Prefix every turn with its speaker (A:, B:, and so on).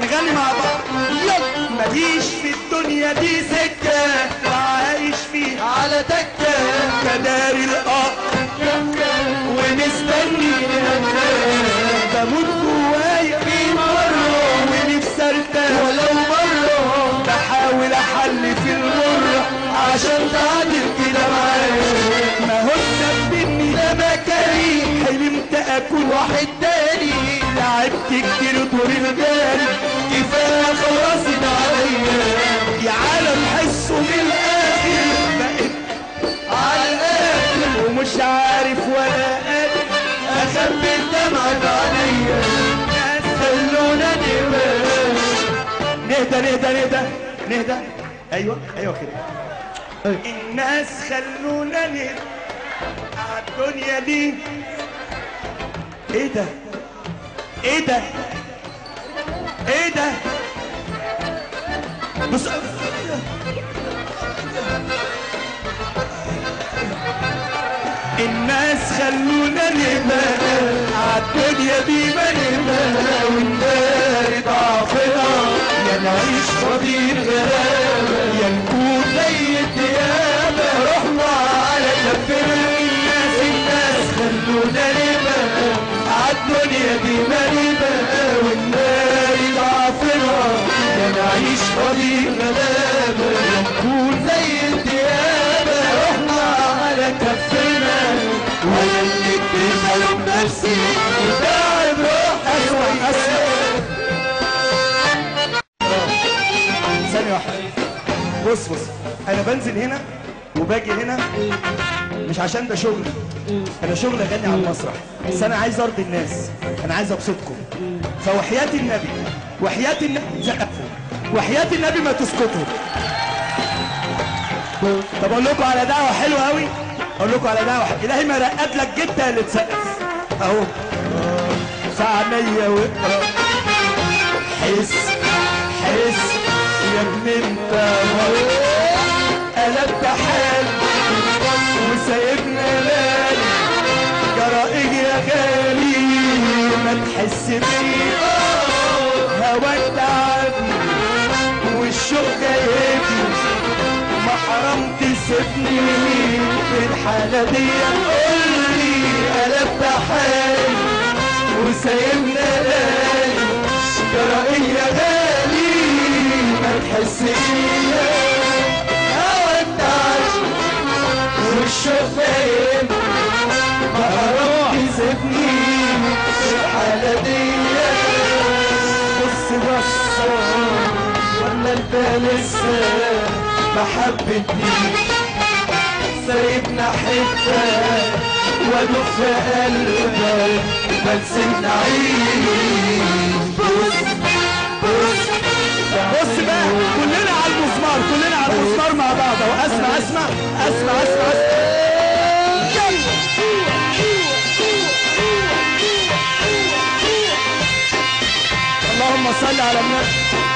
A: نغني مع بعض. يلا. مفيش في الدنيا دي سكة وعايش فيها على تكة، مداري ومستني بموت جوايا في مرة ونفسي ارتاح ولو مرة، بحاول احل في المرة عشان تعدل كده معايا. ما هو سبني ده مكاني، حلمت اكون واحد تاني، لعبت كتير طول الجاري، كفايه خلاص ده عليا. يا عالم حسوا من الاخر بقيت على الاخر، ومش عارف ولا قادر اخبي الدمعة بعينيا. ناس خلونا نهدى. ايوه كده. الناس خلونا نهدى على الدنيا دي. ايه ده بص. الناس خلونا نبقى عالدنيا دي ما نبقى، ونداري ضعفنا يا نعيش فضيل غلابة، يا نكون زي الديابة رحنا على كفنا. الناس خلونا نبقى عالدنيا دي ما نبقى، ونداري ضعفنا يا نعيش فضيل غلابة، يا نكون زي الديابة رحنا على كفنا. وانا اللي بلوم نفسي وتعب روحي. ثانية واحدة. بص انا بنزل هنا وباجي هنا مش عشان ده شغلي، انا شغلي اغني على المسرح، بس انا عايز ارضي الناس، انا عايز ابسطكم. فوحياة النبي زقفوا، وحياة النبي ما تسكتوا. طب اقول لكم على دعوة حلوة قوي، الهي ما رقد لك جدا اللي تسقف اهو. فعليا واقرا حس يا ابن انت قلبت حالي وسايبنا لالي، جرائك يا غالي ما تحس بيا، هواك تعبني والشوق جايبني، ما حرام تسيبني في الحالة دي. قولي قلبت حالي وسايبنا لالي، جرائك يا غالي ما تحس بيا، هواك تعبني والشوق جايبني، ما حرام تسيبني في الحالة دي. بص ولا انت لسه ما حبتنيش، سايبنا حتة وادوب في قلبك بس نعيش. بص بقى كلنا على المسمار مع بعض اهو. اسمع اللهم صل على النبي.